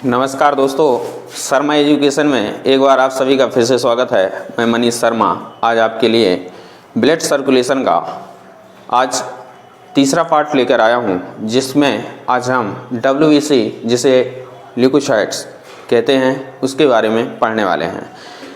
नमस्कार दोस्तों, शर्मा एजुकेशन में एक बार आप सभी का फिर से स्वागत है। मैं मनीष शर्मा आज आपके लिए ब्लड सर्कुलेशन का आज तीसरा पार्ट लेकर आया हूं, जिसमें आज हम WBC जिसे ल्यूकोसाइट्स कहते हैं उसके बारे में पढ़ने वाले हैं।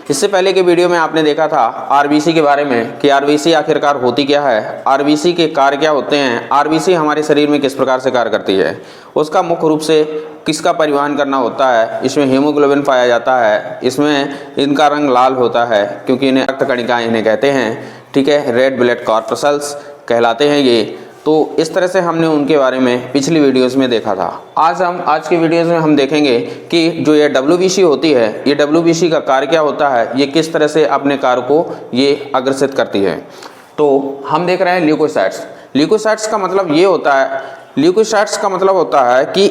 इससे पहले के वीडियो में आपने देखा था RBC के बारे में कि RBC आखिरकार होती क्या है, RBC के कार्य क्या होते हैं, RBC हमारे शरीर में किस प्रकार से कार्य करती है, उसका मुख्य रूप से किसका परिवहन करना होता है, इसमें हीमोग्लोबिन पाया जाता है, इसमें इनका रंग लाल होता है क्योंकि इन्हें रक्त कणिकाएं इन्हें कहते हैं, ठीक है, रेड ब्लड कॉर्पसल्स कहलाते हैं ये। तो इस तरह से हमने उनके बारे में पिछली वीडियोस में देखा था। आज के वीडियोस में हम देखेंगे कि जो ये WBC होती है, ये WBC का कार्य क्या होता है, ये किस तरह से अपने कार्य को ये अग्रसित करती है। तो हम देख रहे हैं ल्यूकोसाइट्स। ल्यूकोसाइट्स का मतलब ये होता है, ल्यूकोसाइट्स का मतलब होता है कि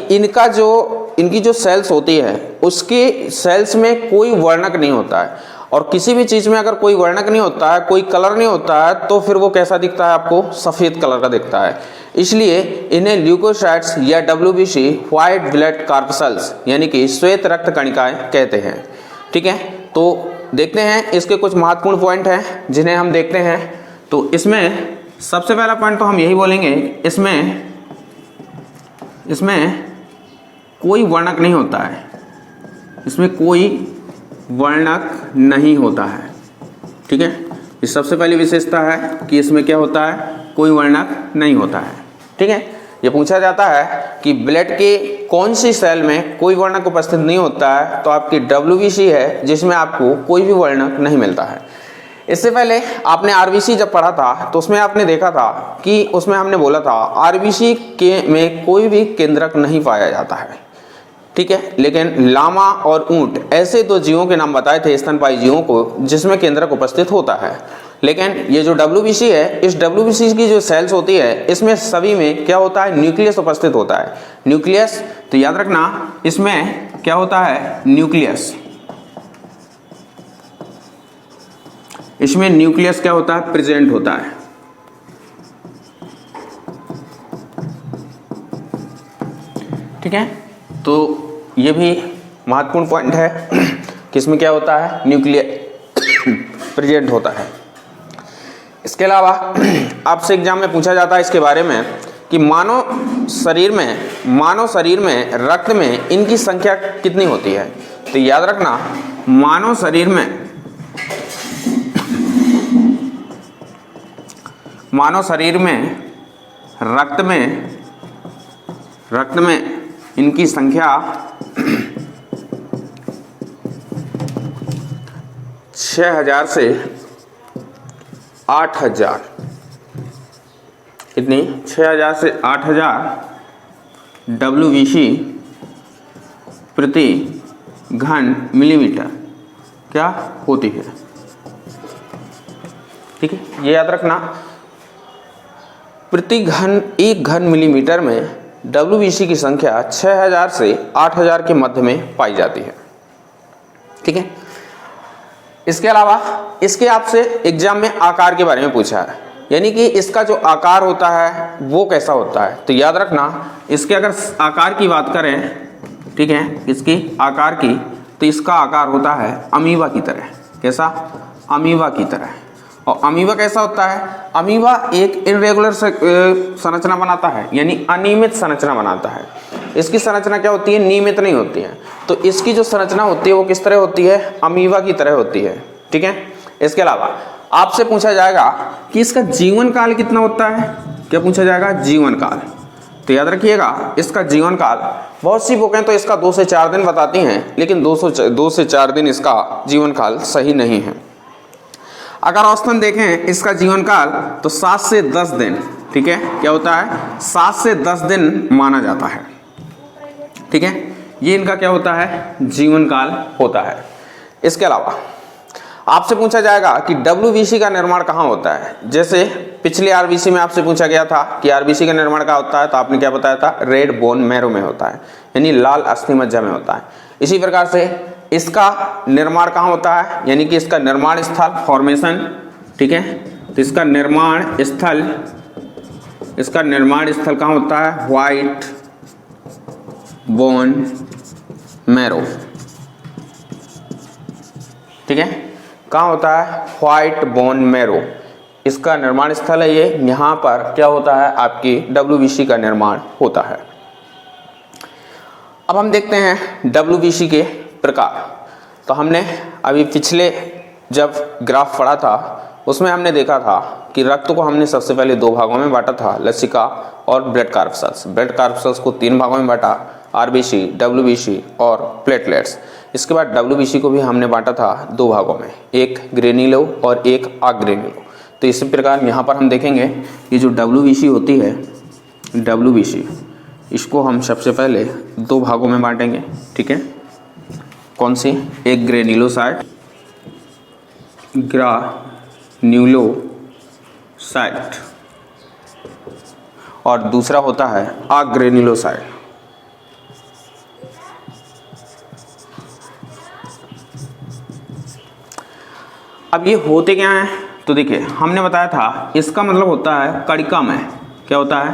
इनकी जो सेल्स होती है उसके सेल्स में कोई वर्णक नहीं होता है, और किसी भी चीज़ में अगर कोई वर्णक नहीं होता है, कोई कलर नहीं होता है, तो फिर वो कैसा दिखता है, आपको सफ़ेद कलर का दिखता है। इसलिए इन्हें ल्यूकोसाइट्स या WBC व्हाइट ब्लड कॉर्पसल्स यानी कि श्वेत रक्त कणिकाएं कहते हैं, ठीक है। तो देखते हैं इसके कुछ महत्वपूर्ण पॉइंट हैं जिन्हें हम देखते हैं। तो इसमें सबसे पहला पॉइंट तो हम यही बोलेंगे, इसमें कोई वर्णक नहीं होता है, इसमें कोई वर्णक नहीं होता है, ठीक है। इस सबसे पहली विशेषता है कि इसमें क्या होता है, कोई वर्णक नहीं होता है, ठीक है। ये पूछा जाता है कि ब्लड के कौन सी सेल में कोई वर्णक उपस्थित नहीं होता है, तो आपकी WBC है जिसमें आपको कोई भी वर्णक नहीं मिलता है। इससे पहले आपने RBC जब पढ़ा था तो उसमें आपने देखा था कि उसमें हमने बोला था RBC में कोई भी केंद्रक नहीं पाया जाता है, ठीक है। लेकिन लामा और ऊंट ऐसे दो जीवों के नाम बताए थे, स्तनपायी जीवों को, जिसमें केंद्रक उपस्थित होता है। लेकिन ये जो WBC है, इस WBC की जो सेल्स होती है इसमें सभी में क्या होता है, न्यूक्लियस उपस्थित होता है। न्यूक्लियस, तो याद रखना इसमें क्या होता है, न्यूक्लियस। इसमें न्यूक्लियस क्या होता है, प्रेजेंट होता है, ठीक है। तो ये भी महत्वपूर्ण पॉइंट है कि इसमें क्या होता है, न्यूक्लियस प्रेजेंट होता है। इसके अलावा आपसे एग्जाम में पूछा जाता है इसके बारे में कि मानव शरीर में रक्त में इनकी संख्या कितनी होती है। तो याद रखना, मानव शरीर में रक्त में इनकी संख्या 6000 से 8000, इतनी 6000 से 8000 WBC प्रति घन मिलीमीटर क्या होती है, ठीक है। ये याद रखना, एक घन मिलीमीटर में WBC की संख्या 6000 से 8000 के मध्य में पाई जाती है, ठीक है। इसके अलावा इसके आपसे एग्जाम में आकार के बारे में पूछा है, यानी कि इसका जो आकार होता है वो कैसा होता है। तो याद रखना, इसके अगर आकार की बात करें, ठीक है, इसकी आकार की, तो इसका आकार होता है अमीबा की तरह। कैसा, अमीबा की तरह। और अमीबा कैसा होता है, अमीबा एक इरेगुलर संरचना बनाता है, यानी अनियमित संरचना बनाता है। इसकी संरचना क्या होती है, नियमित नहीं होती है। तो इसकी जो संरचना होती है वो किस तरह होती है, अमीबा की तरह होती है, ठीक है। इसके अलावा आपसे पूछा जाएगा कि इसका जीवन काल कितना होता है। क्या पूछा जाएगा, जीवन काल। तो याद रखिएगा, इसका जीवन काल, बहुत सी बुकें तो इसका 2 से 4 दिन बताती हैं, लेकिन 2 से 4 दिन इसका जीवन काल सही नहीं है। अगर औसतन देखें इसका जीवन काल तो 7 से 10 दिन, ठीक है, क्या होता है, 7 से 10 दिन माना जाता है, ठीक है। ये इनका क्या होता है, जीवन काल होता है। इसके अलावा आपसे पूछा जाएगा कि WBC का निर्माण कहाँ होता है। जैसे पिछले RBC में आपसे पूछा गया था कि RBC का निर्माण कहाँ होता है, तो आपने क्या बताया था, रेड बोन मैरो में होता है, यानी लाल अस्थि मज्जा में होता है। इसी प्रकार से इसका निर्माण कहाँ होता है, यानी कि इसका निर्माण स्थल, फॉर्मेशन, ठीक है। तो इसका निर्माण स्थल कहाँ होता है, व्हाइट बोन मैरो, ठीक है। कहाँ होता है? व्हाइट बोन मैरो, इसका निर्माण स्थल है ये। यहाँ पर क्या होता है? आपकी WBC का निर्माण होता है। अब हम देखते हैं WBC के प्रकार। तो हमने अभी पिछले जब ग्राफ पढ़ा था उसमें हमने देखा था कि रक्त को हमने सबसे पहले दो भागों में बांटा था, लसिका और ब्लड कार्पसल्स। ब्लड कार्पसल्स को तीन भागों में बांटा, RBC, WBC और प्लेटलेट्स। इसके बाद WBC को भी हमने बांटा था दो भागों में, एक ग्रेन्युलो और एक अग्रेन्युलो। तो इसी प्रकार यहाँ पर हम देखेंगे ये जो WBC होती है, WBC इसको हम सबसे पहले दो भागों में बांटेंगे, ठीक है। कौन सी? एक ग्रेन्युलोसाइट, ग्रान्युलोसाइट, और दूसरा होता है अग्रेन्युलोसाइट। अब ये होते क्या हैं? तो देखिए हमने बताया था इसका मतलब होता है कणिकामय। क्या होता है?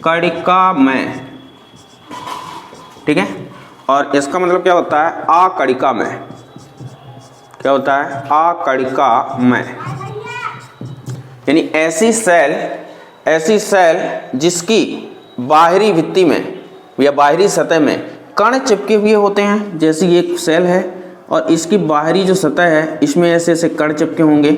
कणिकामय, ठीक है। और इसका मतलब क्या होता है? अकणिकामय। क्या होता है? अकणिकामय, यानी ऐसी सेल जिसकी बाहरी भित्ति में या बाहरी सतह में कण चिपके हुए होते हैं। जैसे ये एक सेल है और इसकी बाहरी जो सतह है इसमें ऐसे ऐसे कण चिपके होंगे,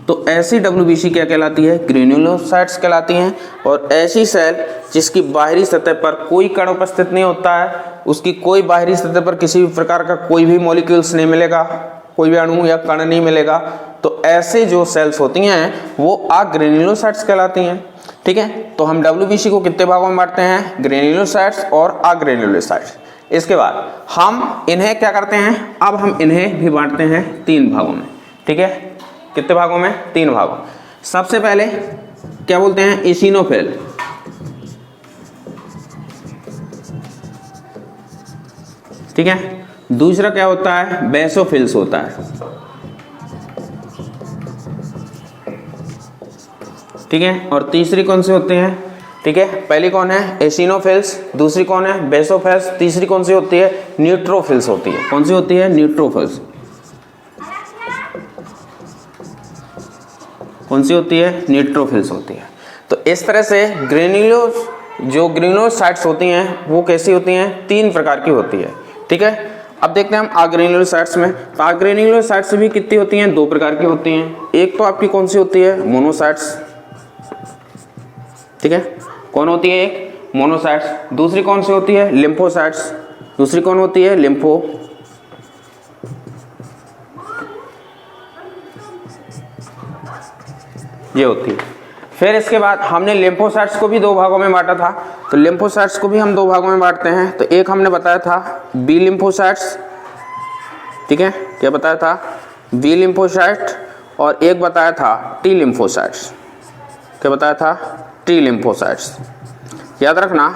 तो ऐसी WBC क्या कहलाती है? ग्रेन्युलोसाइट्स कहलाती हैं। और ऐसी सेल जिसकी बाहरी सतह पर कोई कण उपस्थित नहीं होता है, उसकी कोई बाहरी सतह पर किसी भी प्रकार का कोई भी मॉलिक्यूल्स नहीं मिलेगा, कोई भी अणु या कण नहीं मिलेगा, तो ऐसे जो सेल्स होती हैं वो अग्रेन्युलोसाइट्स कहलाती हैं, ठीक है। तो हम WBC को कितने भागों में बांटते हैं? ग्रेन्युलोसाइट्स और अग्रेन्युलोसाइट्स। इसके बाद हम इन्हें क्या करते हैं? अब हम इन्हें भी बांटते हैं तीन भागों में, ठीक है। कितने भागों में? तीन भागों। सबसे पहले क्या बोलते हैं? इसिनोफिल, ठीक है। दूसरा क्या होता है? बेसोफिल्स होता है, ठीक है। और तीसरी कौन से होते हैं? ठीक है, पहली कौन है? एसिनोफिल्स, दूसरी कौन है? बेसोफिल्स, तीसरी कौन सी होती है? न्यूट्रोफिल्स होती है। कौन सी होती है? न्यूट्रोफिल्स। कौन सी होती है? न्यूट्रोफिल्स होती है। तो इस तरह से ग्रेन्युलोसाइट्स होती हैं वो कैसी होती हैं? तीन प्रकार की होती है, ठीक है। अब देखते हैं हम अग्रेन्युलोसाइट्स में। तो अग्रेन्युलोसाइट्स भी कितनी होती हैं? दो प्रकार की होती हैं। एक तो आपकी कौन सी होती है? मोनोसाइट्स, ठीक है। कौन होती है? एक मोनोसाइट्स। दूसरी कौन सी होती है? लिम्फोसाइट्स। दूसरी कौन होती है? लिम्फो। ये होती है। फिर इसके बाद हमने लिम्फोसाइट्स को भी दो भागों में बांटा था, तो लिम्फोसाइट्स को भी हम दो भागों में बांटते हैं। तो एक हमने बताया था बी लिम्फोसाइट्स, ठीक है। क्या बताया था? B lymphocyte. और एक बताया था टी लिम्फोसाइट्स। क्या बताया था? T lymphocytes. याद रखना,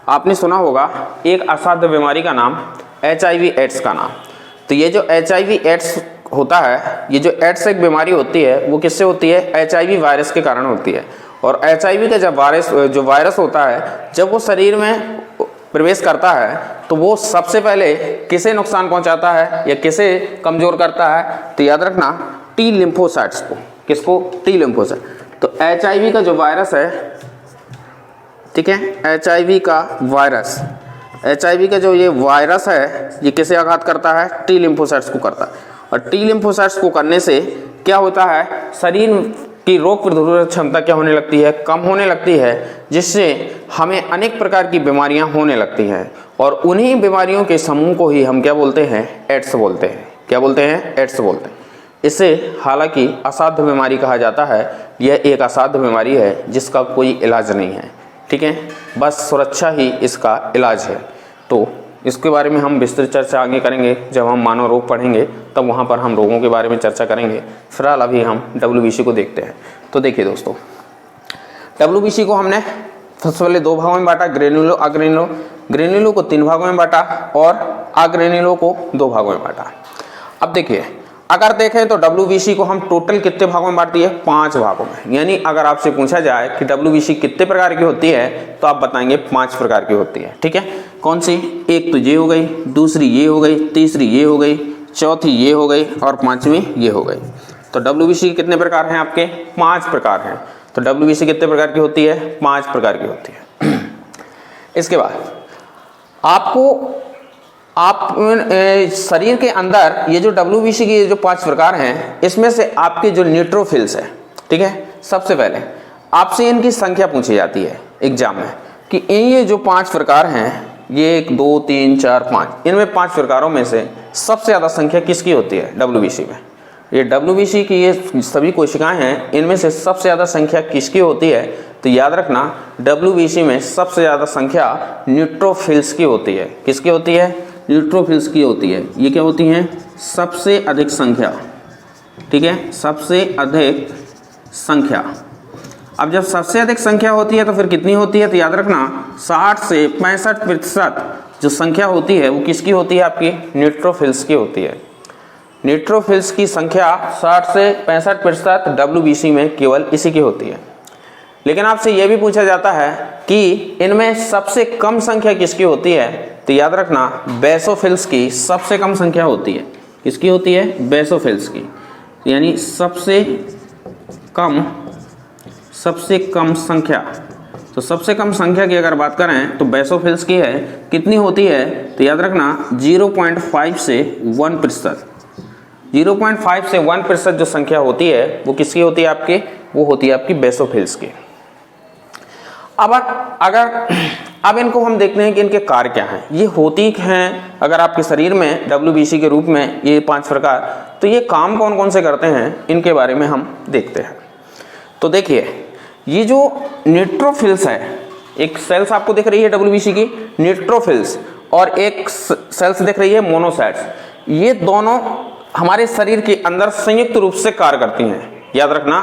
आपने सुना होगा एक असाध्य बीमारी का नाम HIV एड्स का नाम। तो ये जो HIV एड्स होता है, ये जो एड्स एक बीमारी होती है वो किससे होती है? HIV वायरस के कारण होती है। और HIV का जब वायरस होता है, जब वो शरीर में प्रवेश करता है तो वो सबसे पहले किसे नुकसान पहुंचाता है या किसे कमजोर करता है? तो याद रखना टी लिम्फोसाइट्स को। किसको? T lymphocyte. तो HIV का जो वायरस है, ठीक है, HIV का वायरस, HIV का जो ये वायरस है ये किसे आघात करता है? टी लिम्फोसाइट्स को करता है। और टी लिम्फोसाइट्स को करने से क्या होता है? शरीर की रोग प्रतिरोधक क्षमता क्या होने लगती है? कम होने लगती है, जिससे हमें अनेक प्रकार की बीमारियां होने लगती हैं। और उन्हीं बीमारियों के समूह को ही हम क्या बोलते हैं? एड्स बोलते हैं। क्या बोलते हैं? एड्स बोलते हैं। इसे हालांकि असाध्य बीमारी कहा जाता है। यह एक असाध्य बीमारी है जिसका कोई इलाज नहीं है, ठीक है, बस सुरक्षा ही इसका इलाज है। तो इसके बारे में हम विस्तृत चर्चा आगे करेंगे। जब हम मानव रोग पढ़ेंगे तब वहाँ पर हम रोगों के बारे में चर्चा करेंगे। फिलहाल अभी हम WBC को देखते हैं। तो देखिए दोस्तों, WBC को हमने सबसे पहले दो भागों में बांटा, ग्रेन्युलो अग्रेन्युलो। ग्रेन्युलो को तीन भागों में बांटा और अग्रेन्युलो को दो भागों में बांटा। अब देखिए अगर देखें तो WBC को हम टोटल कितने भागों में बांट दिए, 5 भागों में। यानी अगर आपसे पूछा जाए कि WBC कितने प्रकार की होती है तो आप बताएंगे 5 प्रकार की होती है। ठीक है, कौन सी? एक तो ये हो गई, दूसरी ये हो गई, तीसरी ये हो गई, चौथी ये हो गई और पांचवी ये हो गई। तो WBC कितने प्रकार हैं आपके? 5 प्रकार हैं। तो WBC कितने प्रकार की होती है? 5 प्रकार की होती है। इसके बाद आप शरीर के अंदर ये जो WBC की जो 5 प्रकार हैं, इसमें से आपके जो न्यूट्रोफिल्स है, ठीक है, सबसे पहले आपसे इनकी संख्या पूछी जाती है एग्जाम में कि ये जो 5 प्रकार हैं, ये 1 2 3 4 5, इनमें 5 प्रकारों में से सबसे ज़्यादा संख्या किसकी होती है WBC में? ये WBC की ये सभी कोशिकाएं हैं, इनमें से सबसे ज़्यादा संख्या किसकी होती है? तो याद रखना WBC में सबसे ज़्यादा संख्या न्यूट्रोफिल्स की होती है। किसकी होती है? न्यूट्रोफिल्स की होती है। ये क्या होती हैं? सबसे अधिक संख्या। ठीक है, सबसे अधिक संख्या। अब जब सबसे अधिक संख्या होती है तो फिर कितनी होती है? तो याद रखना 60 से 65% जो संख्या होती है वो किसकी होती है? आपकी न्यूट्रोफिल्स की होती है। न्यूट्रोफिल्स की संख्या 60 से 65% WBC में केवल इसी की होती है। लेकिन आपसे यह भी पूछा जाता है कि इनमें सबसे कम संख्या किसकी होती है? तो याद रखना बेसोफिल्स की सबसे कम संख्या होती है। किसकी होती है? बेसोफिल्स की। यानी सबसे कम संख्या। तो सबसे कम संख्या की अगर बात करें तो बेसोफिल्स की है। कितनी होती है? तो याद रखना 0.5 से 1%। 0.5 से 1% जो संख्या होती है वो किसकी होती है? आपकी वो होती है आपकी बेसोफिल्स की। अब इनको हम देखते हैं कि इनके कार्य क्या हैं। ये होती हैं अगर आपके शरीर में WBC के रूप में ये 5 प्रकार, तो ये काम कौन कौन से करते हैं इनके बारे में हम देखते हैं। तो देखिए, ये जो न्यूट्रोफिल्स है, एक सेल्स आपको दिख रही है WBC की न्यूट्रोफिल्स, और एक सेल्स दिख रही है मोनोसाइट्स। ये दोनों हमारे शरीर के अंदर संयुक्त रूप से कार्य करती हैं। याद रखना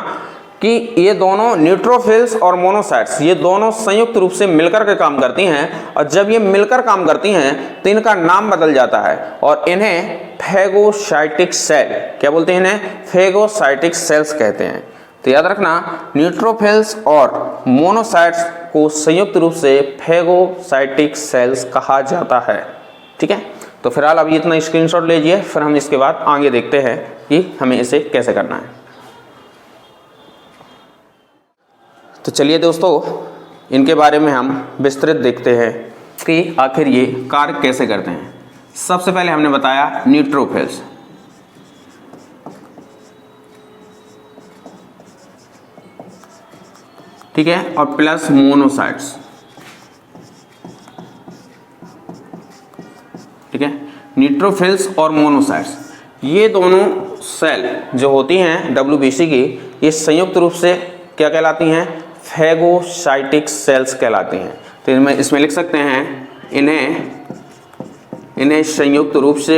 कि ये दोनों न्यूट्रोफिल्स और मोनोसाइट्स, ये दोनों संयुक्त रूप से मिलकर के काम करती हैं, और जब ये मिलकर काम करती हैं तो इनका नाम बदल जाता है और इन्हें फैगोसाइटिक सेल, क्या बोलते हैं? इन्हें फैगोसाइटिक सेल्स कहते हैं। तो याद रखना न्यूट्रोफिल्स और मोनोसाइट्स को संयुक्त रूप से फैगोसाइटिक सेल्स कहा जाता है। ठीक है, तो फिलहाल अभी इतना स्क्रीनशॉट लीजिए, फिर हम इसके बाद आगे देखते हैं कि हमें इसे कैसे करना है। तो चलिए दोस्तों, इनके बारे में हम विस्तृत देखते हैं कि आखिर ये कार्य कैसे करते हैं। सबसे पहले हमने बताया न्यूट्रोफिल्स। ठीक है, और प्लस मोनोसाइट्स। ठीक है, न्यूट्रोफिल्स और मोनोसाइट्स, ये दोनों सेल जो होती हैं WBC की, ये संयुक्त रूप से क्या कहलाती हैं? फैगोसाइटिक सेल्स कहलाती हैं। तो इसमें लिख सकते हैं इन्हें संयुक्त रूप से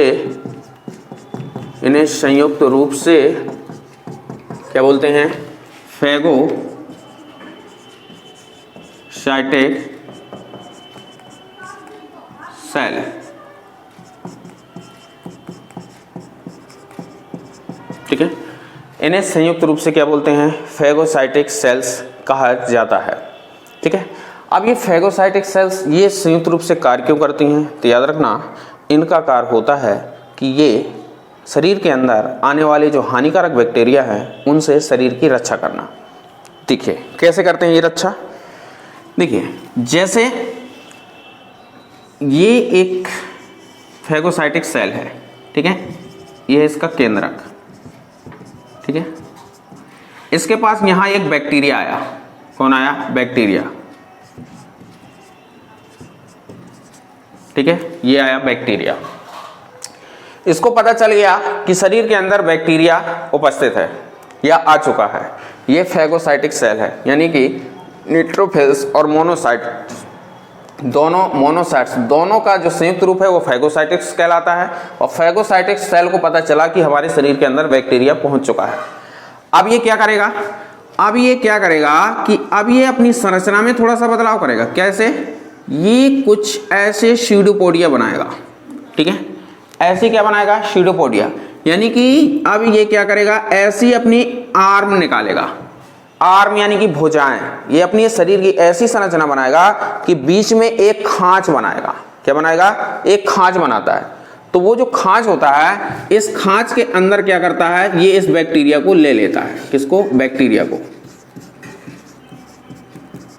क्या बोलते हैं? Phagocytic cell. ठीक है, इन्हें संयुक्त रूप से क्या बोलते हैं? फैगोसाइटिक सेल्स कहा जाता है। ठीक है, अब ये फैगोसाइटिक सेल्स ये संयुक्त रूप से कार्य क्यों करती हैं? तो याद रखना इनका कार्य होता है कि ये शरीर के अंदर आने वाले जो हानिकारक बैक्टीरिया हैं उनसे शरीर की रक्षा करना। देखिए कैसे करते हैं ये रक्षा। देखिए, जैसे ये एक फैगोसाइटिक सेल है, ठीक है, ये है इसका केंद्रक। ठीक है, इसके पास यहां एक बैक्टीरिया आया। कौन आया? बैक्टीरिया। ठीक है, ये आया बैक्टीरिया। इसको पता चल गया कि शरीर के अंदर बैक्टीरिया उपस्थित है या आ चुका है। ये फैगोसाइटिक सेल है, यानी कि न्यूट्रोफिल्स और मोनोसाइट्स दोनों का जो संयुक्त रूप है वो फैगोसाइटिक्स कहलाता है। और फैगोसाइटिक सेल को पता चला कि हमारे शरीर के अंदर बैक्टीरिया पहुंच चुका है। अब ये क्या करेगा कि अब ये अपनी संरचना में थोड़ा सा बदलाव करेगा। कैसे? ये कुछ ऐसे स्यूडोपोडिया बनाएगा। ठीक है, ऐसे क्या बनाएगा? स्यूडोपोडिया। यानी कि अब ये क्या करेगा, ऐसी अपनी आर्म निकालेगा, आर्म यानी कि भुजाएं, ये अपनी शरीर की ऐसी संरचना बनाएगा कि बीच में एक खांच बनाएगा। क्या बनाएगा, एक खांच बनाता है। तो वो जो खांच होता है, इस खांच के अंदर क्या करता है, ये इस बैक्टीरिया को ले लेता है। किसको, बैक्टीरिया को,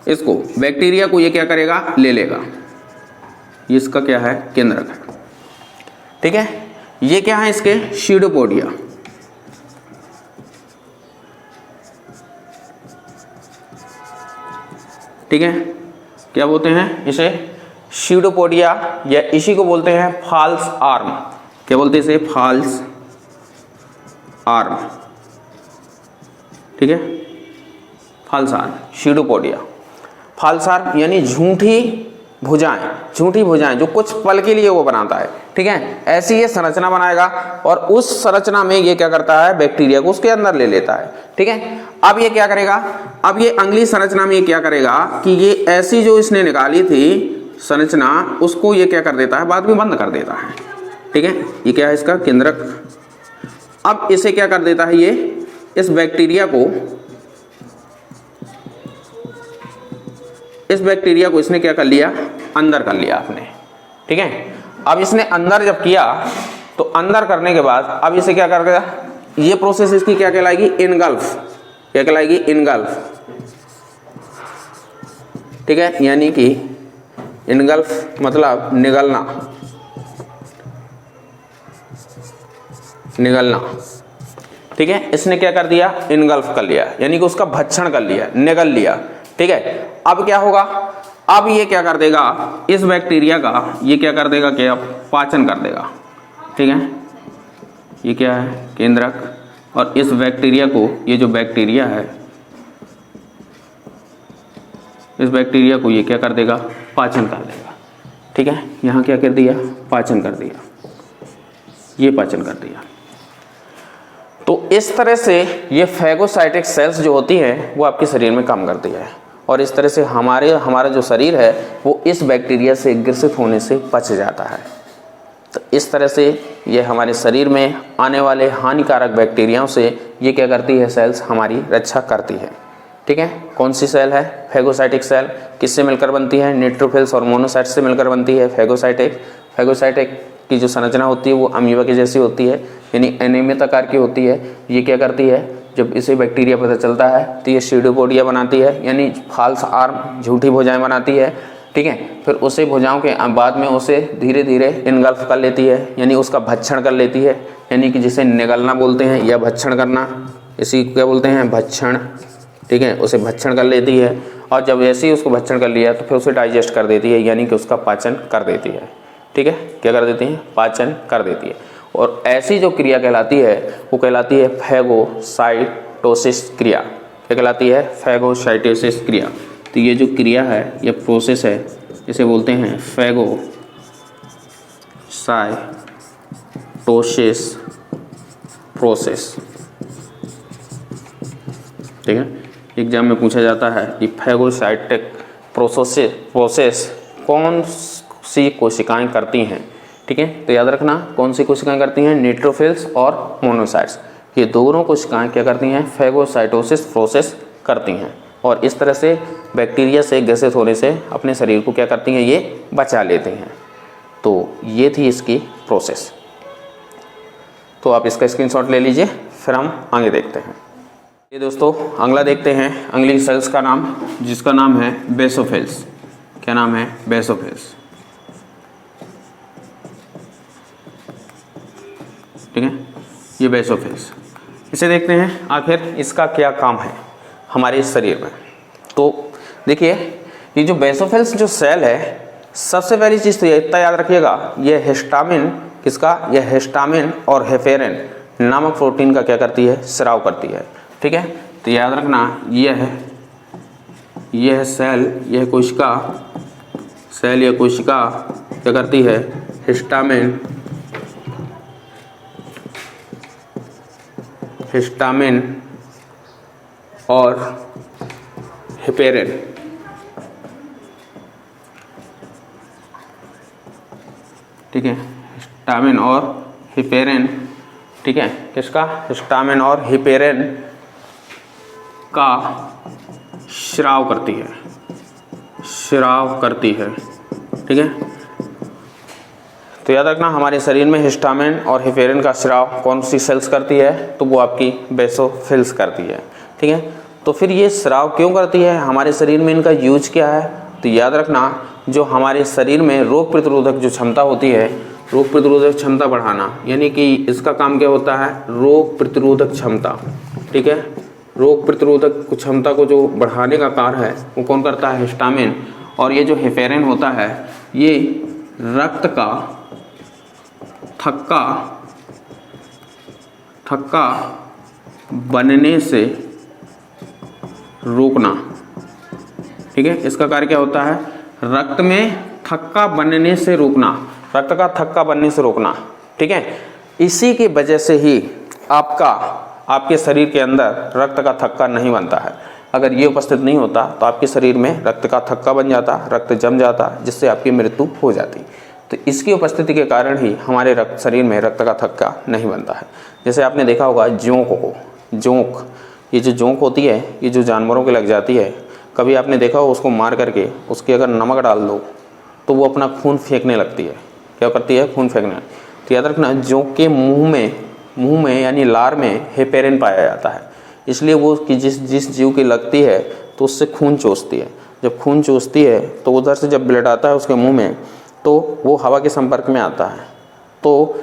इसको बैक्टीरिया को ये क्या करेगा, ले लेगा। ये इसका क्या है, केंद्रक है। ठीक है, ये क्या है, इसके सीडोपोडिया। ठीक है, क्या बोलते हैं इसे, सीडोपोडिया, या इसी को बोलते हैं फॉल्स आर्म। क्या बोलते हैं इसे, फॉल्स आर्म। ठीक है, false arm, pseudopodia. False arm यानी झूठी भुजाएं, झूठी भुजाएं जो कुछ पल के लिए वो बनाता है। ठीक है, ऐसी ये संरचना बनाएगा और उस संरचना में ये क्या करता है, बैक्टीरिया को उसके अंदर ले लेता है। ठीक है, अब ये क्या करेगा, अब ये अगली संरचना में ये क्या करेगा कि ये ऐसी जो इसने निकाली थी संरचना, उसको ये क्या कर देता है, बाद में बंद कर देता है। ठीक है, ये क्या है, इसका केंद्रक। अब इसे क्या कर देता है, ये इस बैक्टीरिया को, इस बैक्टीरिया को इसने क्या कर लिया, अंदर कर लिया आपने। ठीक है, अब इसने अंदर जब किया तो अंदर करने के बाद अब इसे क्या कर देगा, ये प्रोसेस इसकी क्या कहलाएगी, इनगल्फ। क्या कहलाएगी, इनगल्फ। ठीक है, यानी कि इनगल्फ मतलब निगलना, निगलना। ठीक है, इसने क्या कर दिया, इनगल्फ कर लिया, यानी कि उसका भक्षण कर लिया, निगल लिया। ठीक है, अब क्या होगा, अब ये क्या कर देगा, इस बैक्टीरिया का ये क्या कर देगा, क्या पाचन कर देगा। ठीक है, ये क्या है, केंद्रक, और इस बैक्टीरिया को, ये जो बैक्टीरिया है, इस बैक्टीरिया को ये क्या कर देगा, पाचन कर देगा। ठीक है, यहाँ क्या कर दिया, पाचन कर दिया, ये पाचन कर दिया। तो इस तरह से ये फैगोसाइटिक सेल्स जो होती हैं वो आपके शरीर में काम करती है, और इस तरह से हमारा जो शरीर है वो इस बैक्टीरिया से ग्रसित होने से बच जाता है। तो इस तरह से ये हमारे शरीर में आने वाले हानिकारक बैक्टीरियाओं से ये क्या करती है, सेल्स हमारी रक्षा करती है। ठीक है, कौन सी सेल है, फैगोसाइटिक सेल। किससे मिलकर बनती है, न्यूट्रोफिल्स और मोनोसाइट्स से मिलकर बनती है फैगोसाइटिक। फैगोसाइटिक की जो संरचना होती है वो अमीबा की जैसी होती है, यानी अनियमित आकार की होती है। ये क्या करती है, जब इसे बैक्टीरिया पता चलता है तो ये सीडोपोडिया बनाती है, यानी फॉल्स आर्म, झूठी भुजाएं बनाती है। ठीक है, फिर उसे भुजाओं के बाद में उसे धीरे धीरे इनगल्फ कर लेती है, यानी उसका भक्षण कर लेती है, यानी कि जिसे निगलना बोलते हैं या भक्षण करना, इसी को क्या बोलते हैं, भक्षण। ठीक है, उसे भक्षण कर लेती है, और जब ऐसे ही उसको भक्षण कर लिया तो फिर उसे डाइजेस्ट कर देती है, यानी कि उसका पाचन कर देती है। ठीक है, क्या कर देती है, पाचन कर देती है। और ऐसी जो क्रिया कहलाती है वो कहलाती है फैगोसाइटोसिस क्रिया। क्या कहलाती है, फैगोसाइटोसिस क्रिया। तो ये जो क्रिया है, ये प्रोसेस है, इसे बोलते हैं फैगोसाइटोसिस प्रोसेस। ठीक है, एग्जाम में पूछा जाता है कि फैगोसाइटिक प्रोसेस कौन सी कोशिकाएं करती हैं। ठीक है, तो याद रखना कौन सी कोशिकाएं करती हैं, न्यूट्रोफिल्स और मोनोसाइट्स। ये दोनों कोशिकाएं क्या करती हैं, फैगोसाइटोसिस प्रोसेस करती हैं, और इस तरह से बैक्टीरिया से ग्रसित होने से अपने शरीर को क्या करती हैं, ये बचा लेते हैं। तो ये थी इसकी प्रोसेस। तो आप इसका स्क्रीनशॉट ले लीजिए, फिर हम आगे देखते हैं। ये दोस्तों अगला देखते हैं, अगली सेल्स का नाम, जिसका नाम है बेसोफिल्स। क्या नाम है, बेसोफिल्स। ठीक है, ये बेसोफिल्स। इसे देखते हैं आखिर इसका क्या काम है हमारे शरीर में। तो देखिए, ये जो बेसोफिल्स जो सेल है, सबसे पहली चीज़ तो ये इतना याद रखिएगा, ये हिस्टामिन, किसका, यह हिस्टामिन और हेपेरिन नामक प्रोटीन का क्या करती है, स्राव करती है। ठीक है, तो याद रखना, यह सेल, यह कोशिका, सेल या कोशिका क्या करती है, हिस्टामिन और हेपेरिन। ठीक है, हिस्टामिन और हेपेरिन ठीक है, किसका, हिस्टामिन और हेपेरिन का स्राव करती है, स्राव करती है। ठीक है, तो याद रखना हमारे शरीर में हिस्टामिन और हेपेरिन का स्राव कौन सी सेल्स करती है, तो वो आपकी बेसोफिल्स करती है। ठीक है, तो फिर ये स्राव क्यों करती है, हमारे शरीर में इनका यूज क्या है, तो याद रखना जो हमारे शरीर में रोग प्रतिरोधक जो क्षमता होती है, रोग प्रतिरोधक क्षमता बढ़ाना, यानी कि इसका काम क्या होता है, रोग प्रतिरोधक क्षमता। ठीक है, रोग प्रतिरोधक क्षमता को जो बढ़ाने का कार्य है वो कौन करता है, हिस्टामिन। और ये जो हेपेरिन होता है ये रक्त का थक्का बनने से रोकना। ठीक है, इसका कार्य क्या होता है, रक्त में थक्का बनने से रोकना, रक्त का थक्का बनने से रोकना। ठीक है, इसी की वजह से ही आपके शरीर के अंदर रक्त का थक्का नहीं बनता है। अगर ये उपस्थित नहीं होता तो आपके शरीर में रक्त का थक्का बन जाता, रक्त जम जाता, जिससे आपकी मृत्यु हो जाती। तो इसकी उपस्थिति के कारण ही हमारे शरीर में रक्त का थक्का नहीं बनता है। जैसे आपने देखा होगा जोंक, ये जो जोंक होती है ये जो जानवरों के लग जाती है, कभी आपने देखा हो उसको मार करके उसके अगर नमक डाल दो तो वो अपना खून फेंकने लगती है। क्या करती है, खून फेंकने। तो याद रखना जोंक के मुंह में यानी लार में हेपेरिन पाया जाता है, इसलिए वो कि जिस जीव की लगती है तो उससे खून चूसती है। जब खून चूसती है तो उधर से जब ब्लड आता है उसके मुंह में तो वो हवा के संपर्क में आता है, तो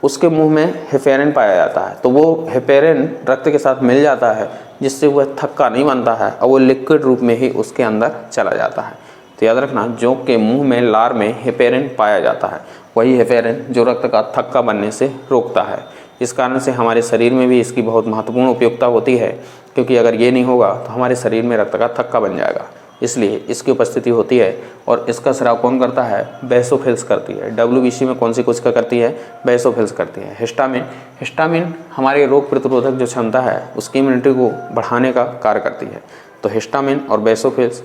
उसके मुंह में हेपेरिन पाया जाता है। तो वो हेपेरिन रक्त के साथ मिल जाता है, जिससे वह थक्का नहीं बनता है और वो लिक्विड रूप में ही उसके अंदर चला जाता है। तो याद रखना जोंक के मुंह में लार में हेपेरिन पाया जाता है, वही हेपेरिन जो रक्त का थक्का बनने से रोकता है। इस कारण से हमारे शरीर में भी इसकी बहुत महत्वपूर्ण उपयोगिता होती है, क्योंकि अगर ये नहीं होगा तो हमारे शरीर में रक्त का थक्का बन जाएगा, इसलिए इसकी उपस्थिति होती है। और इसका स्राव कौन करता है, बेसोफिल्स करती है। डब्ल्यूबीसी में कौन सी कोशिका करती है, बेसोफिल्स करती है। हिस्टामिन हमारे रोग प्रतिरोधक जो क्षमता है उसकी इम्यूनिटी को बढ़ाने का कार्य करती है। तो हिस्टामिन और बेसोफिल्स,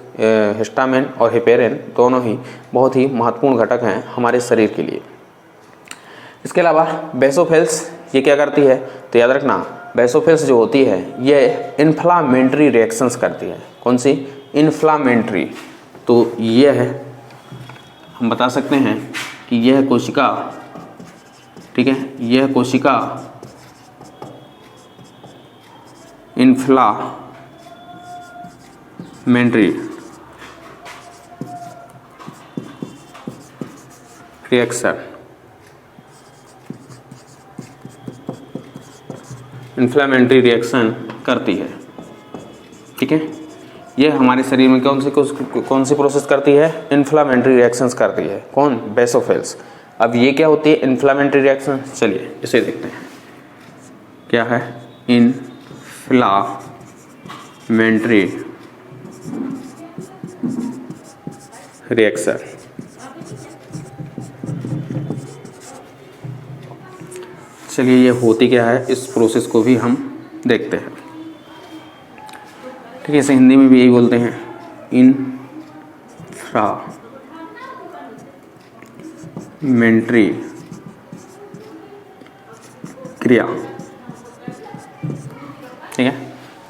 हिस्टामिन और हेपेरिन दोनों ही बहुत ही महत्वपूर्ण घटक हैं हमारे शरीर के लिए। इसके अलावा बेसोफिल्स ये क्या करती है, तो याद रखना बेसोफिल्स जो होती है ये इन्फ्लामेटरी रिएक्शंस करती है। कौन सी, इन्फ्लामेटरी। तो यह हम बता सकते हैं कि यह कोशिका, ठीक है, यह कोशिका इन्फ्लामेटरी रिएक्शन, इन्फ्लामेटरी रिएक्शन करती है। ठीक है, ये हमारे शरीर में कौन सी प्रोसेस करती है, इन्फ्लामेटरी रिएक्शंस करती है। कौन, बेसोफिल्स। अब ये क्या होती है इन्फ्लामेटरी रिएक्शन, चलिए इसे देखते हैं क्या है, इन्फ्लामेटरी रिएक्शन। चलिए ये होती क्या है, इस प्रोसेस को भी हम देखते हैं। ठीक है, इसे हिंदी में भी यही बोलते हैं, इन्फ्लामेटरी क्रिया। ठीक है,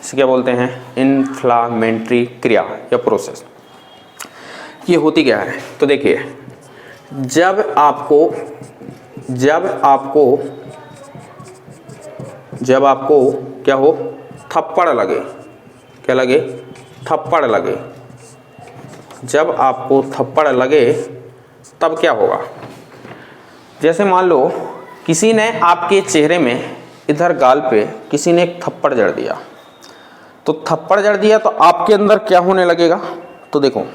इसे क्या बोलते हैं, इन्फ्लामेटरी क्रिया या प्रोसेस। ये होती क्या है, तो देखिए जब आपको क्या हो, थप्पड़ लगे, क्या लगे, थप्पड़ लगे। जब आपको थप्पड़ लगे तब क्या होगा, जैसे मान लो किसी ने आपके चेहरे में इधर गाल पे किसी ने एक थप्पड़ जड़ दिया, तो थप्पड़ जड़ दिया तो आपके अंदर क्या होने लगेगा, तो देखो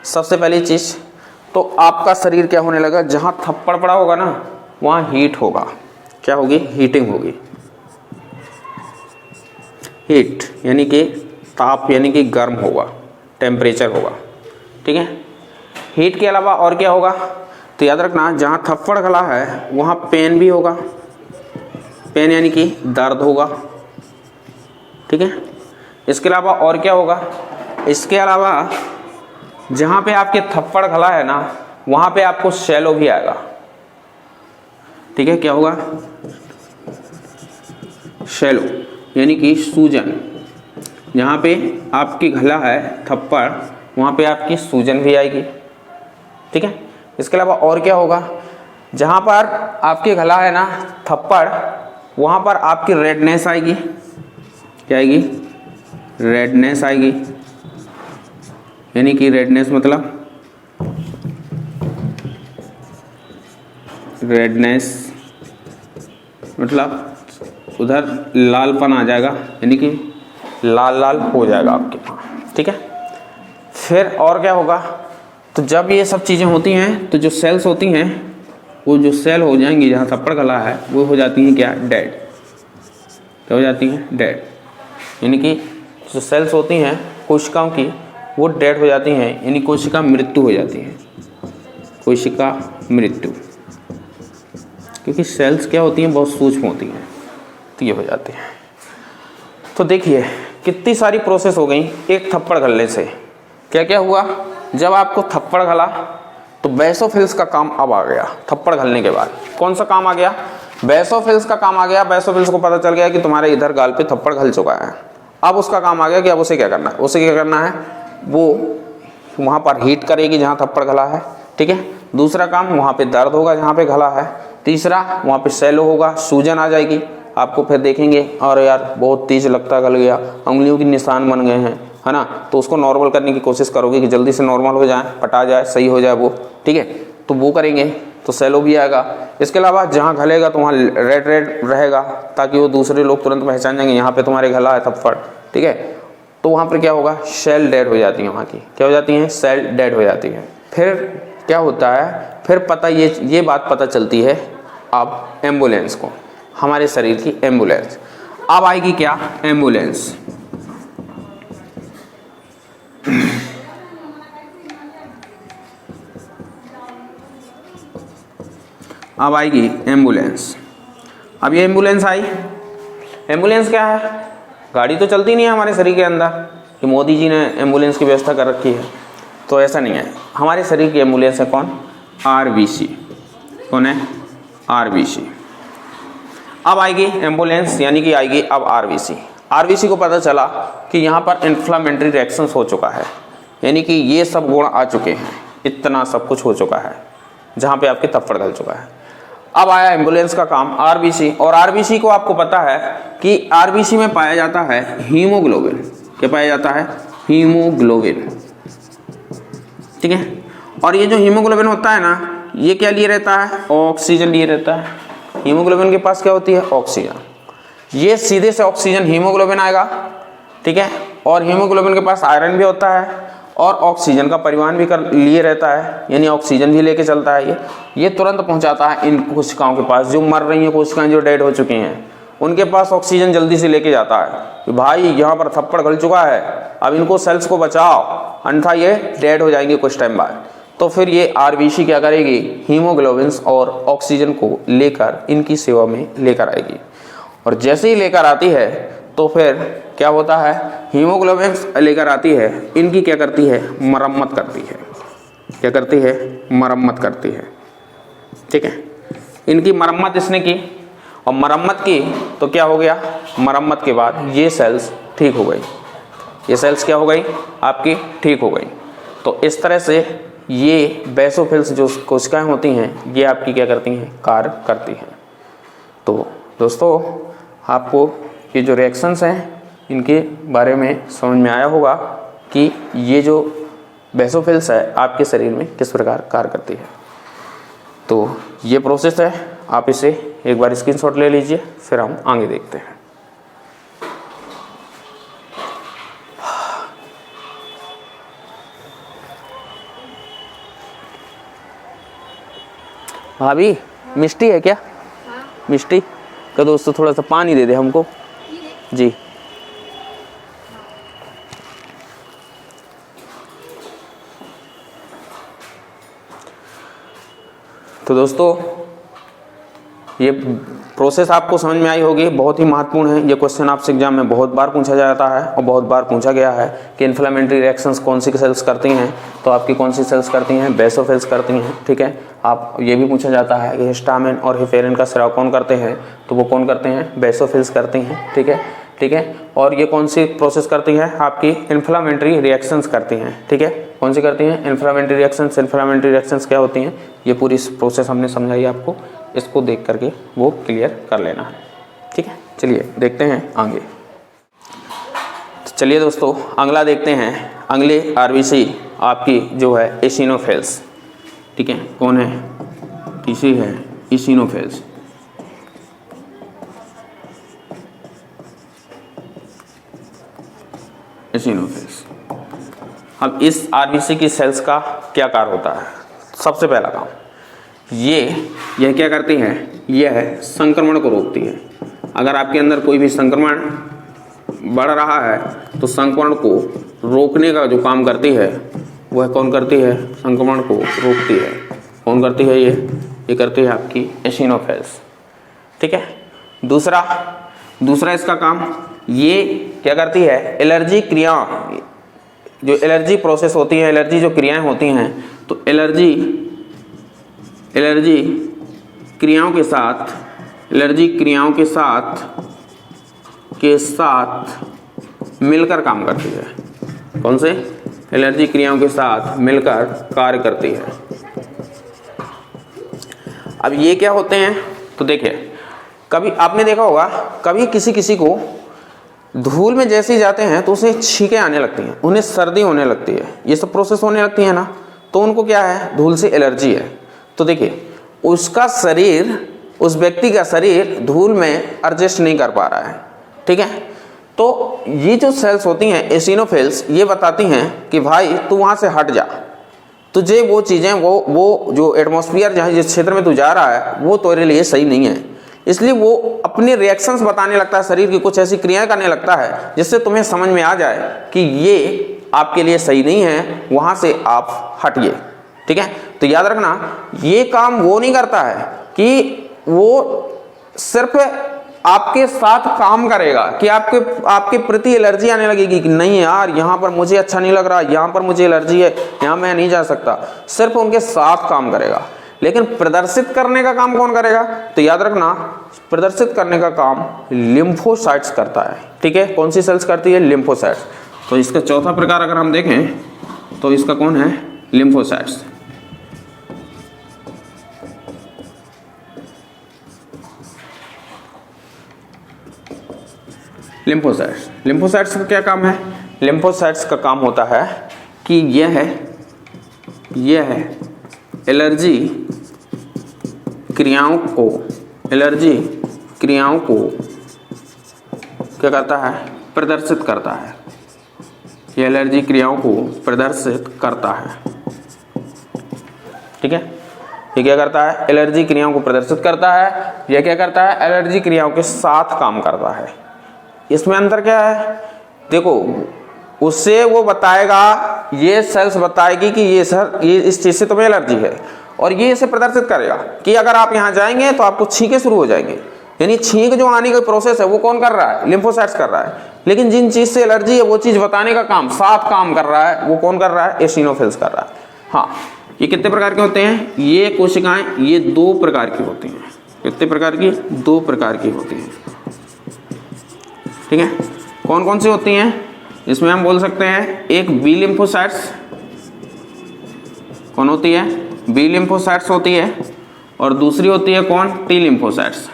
सबसे पहली चीज तो आपका शरीर क्या होने लगा, जहां थप्पड़ पड़ा होगा ना वहां हीट होगा। क्या होगी, हीटिंग होगी। हीट यानी कि ताप, यानी कि गर्म होगा, टेम्परेचर होगा। ठीक है, हीट के अलावा और क्या होगा, तो याद रखना जहाँ थप्पड़ खला है वहाँ पेन भी होगा, पेन यानी कि दर्द होगा। ठीक है, इसके अलावा और क्या होगा, इसके अलावा जहाँ पे आपके थप्पड़ खला है ना वहाँ पे आपको शैलो भी आएगा। ठीक है, क्या होगा, शैलो यानी कि सूजन। जहाँ पे आपकी घला है थप्पड़, वहाँ पे आपकी सूजन भी आएगी। ठीक है। इसके अलावा और क्या होगा, जहाँ पर आपकी घला है ना थप्पड़, वहाँ पर आपकी रेडनेस आएगी। क्या आएगी? रेडनेस आएगी। यानी कि रेडनेस मतलब उधर लालपन आ जाएगा, यानी कि लाल लाल हो जाएगा आपके। ठीक है। फिर और क्या होगा, तो जब ये सब चीज़ें होती हैं तो जो सेल्स होती हैं, वो जो सेल हो जाएंगी जहाँ थप्पड़ गला है, वो हो जाती हैं क्या? डेड। क्या हो जाती हैं? डेड। यानी कि जो सेल्स होती हैं कोशिकाओं की, वो डेड हो जाती हैं, यानी कोशिका मृत्यु हो जाती है। कोशिका मृत्यु, क्योंकि सेल्स क्या होती हैं? बहुत सूक्ष्म होती हैं, तो ये हो जाती हैं। तो देखिए कितनी सारी प्रोसेस हो गई एक थप्पड़ घलने से। क्या क्या हुआ, जब आपको थप्पड़ घला तो बेसोफिल्स का काम अब आ गया। थप्पड़ घलने के बाद कौन सा काम आ गया? बेसोफिल्स का काम आ गया। बेसोफिल्स को पता चल गया कि तुम्हारे इधर गाल पे थप्पड़ घल चुका है। अब उसका काम आ गया कि अब उसे क्या करना है। उसे क्या करना है, वो वहाँ पर हीट करेगी जहाँ थप्पड़ घला है। ठीक है। दूसरा काम, वहाँ पे दर्द होगा जहाँ पे घला है। तीसरा, वहाँ पे सैलो होगा, सूजन आ जाएगी। आपको फिर देखेंगे और यार बहुत तेज लगता गल गया, उंगलियों के निशान बन गए हैं, है ना, तो उसको नॉर्मल करने की कोशिश करोगे कि जल्दी से नॉर्मल हो जाए, पटा जाए, सही हो जाए वो। ठीक है। तो वो करेंगे तो सैलो भी आएगा। इसके अलावा जहाँ घलेगा तो वहाँ रेड रेड रहेगा, ताकि वो दूसरे लोग तुरंत पहचान जाएंगे यहाँ पे तुम्हारे घला है थप्पड़। ठीक है। तो वहाँ पर क्या होगा, सेल डेड हो जाती है। वहाँ की क्या हो जाती हैं? सेल डेड हो जाती है। फिर क्या होता है, फिर पता ये बात पता चलती है अब एम्बुलेंस को, हमारे शरीर की एम्बुलेंस। अब आएगी क्या? एम्बुलेंस। अब आएगी एम्बुलेंस। अब ये एम्बुलेंस आई। एम्बुलेंस क्या है? गाड़ी तो चलती नहीं है हमारे शरीर के अंदर कि मोदी जी ने एम्बुलेंस की व्यवस्था कर रखी है, तो ऐसा नहीं है। हमारे शरीर की एम्बुलेंस है कौन? आरबीसी। कौन है? आरबीसी। अब आएगी एम्बुलेंस, यानी कि आएगी अब आरबीसी। आरबीसी को पता चला कि यहाँ पर इन्फ्लामेटरी रिएक्शंस हो चुका है, यानी कि ये सब गुण आ चुके हैं, इतना सब कुछ हो चुका है जहाँ पे आपके थप्पड़ गल चुका है। अब आया एम्बुलेंस का काम, आरबीसी। और आरबीसी को आपको पता है कि आरबीसी में पाया जाता है हीमोग्लोबिन। क्या पाया जाता है? हीमोग्लोबिन। ठीक है। और ये जो हीमोग्लोबिन होता है ना, ये क्या लिए रहता है? ऑक्सीजन लिए रहता है। हीमोग्लोबिन के पास क्या होती है? ऑक्सीजन। ये सीधे से ऑक्सीजन हीमोग्लोबिन आएगा। ठीक है। और हीमोग्लोबिन के पास आयरन भी होता है और ऑक्सीजन का परिवहन भी कर लिए रहता है, यानी ऑक्सीजन भी लेके चलता है। ये तुरंत पहुंचाता है इन कोशिकाओं के पास, जो मर रही हैं कोशिकाएं, जो डेड हो चुकी हैं, उनके पास ऑक्सीजन जल्दी से लेके जाता है कि भाई यहाँ पर थप्पड़ गल चुका है, अब इनको सेल्स को बचाओ, अन्यथा ये डेड हो जाएंगे कुछ टाइम बाद। तो फिर ये आरबीसी क्या करेगी? हीमोग्लोबिन्स और ऑक्सीजन को लेकर इनकी सेवा में लेकर आएगी। और जैसे ही लेकर आती है तो फिर क्या होता है, हीमोग्लोबिन्स लेकर आती है, इनकी क्या करती है? मरम्मत करती है। क्या करती है? मरम्मत करती है। ठीक है। इनकी मरम्मत इसने की, और मरम्मत की तो क्या हो गया, मरम्मत के बाद ये सेल्स ठीक हो गई। ये सेल्स क्या हो गई? आपकी ठीक हो गई। तो इस तरह से ये बेसोफिल्स जो कोशिकाएं होती हैं, ये आपकी क्या करती हैं? कार्य करती हैं। तो दोस्तों, आपको ये जो रिएक्शंस हैं इनके बारे में समझ में आया होगा कि ये जो बेसोफिल्स है आपके शरीर में किस प्रकार कार्य करती है। तो ये प्रोसेस है, आप इसे एक बार स्क्रीनशॉट ले लीजिए, फिर हम आगे देखते हैं। भाभी मिष्टी है क्या? हाँ। मिष्टी का दोस्तों थोड़ा सा पानी दे दे हमको जी। तो दोस्तों, ये प्रोसेस आपको समझ में आई होगी, बहुत ही महत्वपूर्ण है। ये क्वेश्चन आपसे एग्जाम में बहुत बार पूछा जाता है और बहुत बार पूछा गया है कि इन्फ्लेमेटरी रिएक्शंस कौन सी सेल्स करती हैं, तो आपकी कौन सी सेल्स करती हैं, बेसोफिल्स करती हैं। ठीक है, आप ये भी पूछा जाता है कि हिस्टामिन और हेपेरिन का स्राव कौन करते हैं, तो वो कौन करते हैं, बेसोफिल्स करती हैं। ठीक है, ठीक है, और ये कौन सी प्रोसेस करती है, आपकी इन्फ्लेमेटरी रिएक्शंस करती हैं। ठीक है, कौन सी करती हैं, इन्फ्लेमेटरी रिएक्शंस। इन्फ्लेमेटरी रिएक्शंस क्या होती हैं, ये पूरी प्रोसेस हमने समझाई आपको, इसको देख करके वो क्लियर कर लेना है। ठीक है, चलिए देखते हैं आगे। तो चलिए दोस्तों अगला देखते हैं। अगले आरबीसी आपकी जो है एसिनोफिल्स। ठीक है, कौन है, टीसी है एसिनोफिल्स। एसिनोफिल्स। अब इस आरबीसी की सेल्स का क्या कार्य होता है, सबसे पहला काम यह क्या करती है, यह संक्रमण को रोकती है। अगर आपके अंदर कोई भी संक्रमण बढ़ रहा है तो संक्रमण को रोकने का जो काम करती है वह कौन करती है, संक्रमण को रोकती है। कौन करती है, ये करती है आपकी एसिनोफिल्स। ठीक है, दूसरा इसका काम ये क्या करती है, एलर्जी क्रिया, जो एलर्जी प्रोसेस होती है, एलर्जी जो क्रियाएं होती हैं, तो एलर्जी क्रियाओं के साथ मिलकर काम करती है। कौन से, एलर्जी क्रियाओं के साथ मिलकर कार्य करती है। अब ये क्या होते हैं, तो देखिए कभी आपने देखा होगा, कभी किसी को धूल में जैसे ही जाते हैं तो उसे छींकें आने लगती हैं, उन्हें सर्दी होने लगती है, ये सब प्रोसेस होने लगती है ना, तो उनको क्या है, धूल से एलर्जी है। तो देखिए उसका शरीर, उस व्यक्ति का शरीर धूल में एडजस्ट नहीं कर पा रहा है। ठीक है, तो ये जो सेल्स होती हैं एसिनोफिल्स, ये बताती हैं कि भाई तू वहाँ से हट जा, तुझे वो चीज़ें वो जो एटमॉस्फेयर जहाँ जिस क्षेत्र में तू जा रहा है वो तेरे लिए सही नहीं है। इसलिए वो अपने रिएक्शंस बताने लगता है, शरीर की कुछ ऐसी क्रियाएं करने लगता है जिससे तुम्हें समझ में आ जाए कि ये आपके लिए सही नहीं है, वहाँ से आप हटिए। ठीक है, तो याद रखना ये काम वो नहीं करता है कि वो सिर्फ आपके साथ काम करेगा कि आपके प्रति एलर्जी आने लगेगी कि नहीं यार यहाँ पर मुझे अच्छा नहीं लग रहा, यहाँ पर मुझे एलर्जी है, यहाँ मैं नहीं जा सकता, सिर्फ उनके साथ काम करेगा। लेकिन प्रदर्शित करने का काम कौन करेगा, तो याद रखना प्रदर्शित करने का काम लिम्फोसाइट्स करता है। ठीक है, कौन सी सेल्स करती है, लिम्फोसाइट्स। तो इसका चौथा प्रकार अगर हम देखें तो इसका कौन है, लिम्फोसाइट्स। लिम्फोसाइट्स का क्या काम है, लिम्फोसाइट्स का काम होता है कि यह है एलर्जी क्रियाओं को क्या करता है, प्रदर्शित करता है। ये एलर्जी क्रियाओं को प्रदर्शित करता है। ठीक है, ये क्या करता है, एलर्जी क्रियाओं को प्रदर्शित करता है। यह क्या करता है, एलर्जी क्रियाओं के साथ काम करता है। इसमें अंतर क्या है, देखो उससे वो बताएगा, ये सेल्स बताएगी कि ये इस चीज से तुम्हें एलर्जी है, और ये इसे प्रदर्शित करेगा कि अगर आप यहाँ जाएंगे तो आपको छींके शुरू हो जाएंगे। यानी छींक जो आने का प्रोसेस है वो कौन कर रहा है, लिम्फोसाइट्स कर रहा है। लेकिन जिन चीज से एलर्जी है वो चीज बताने का काम, साथ काम कर रहा है, वो कौन कर रहा है, एसिनोफिल्स कर रहा है। हाँ, ये कितने प्रकार के होते हैं, ये कोशिकाएं, ये 2 प्रकार की होती हैं। कितने प्रकार की, 2 प्रकार की होती हैं। ठीक है, कौन कौन सी होती हैं, इसमें हम बोल सकते हैं एक बी लिम्फोसाइट्स, कौन होती है, बी लिम्फोसाइट्स होती है, और दूसरी होती है कौन, टी लिम्फोसाइट्स।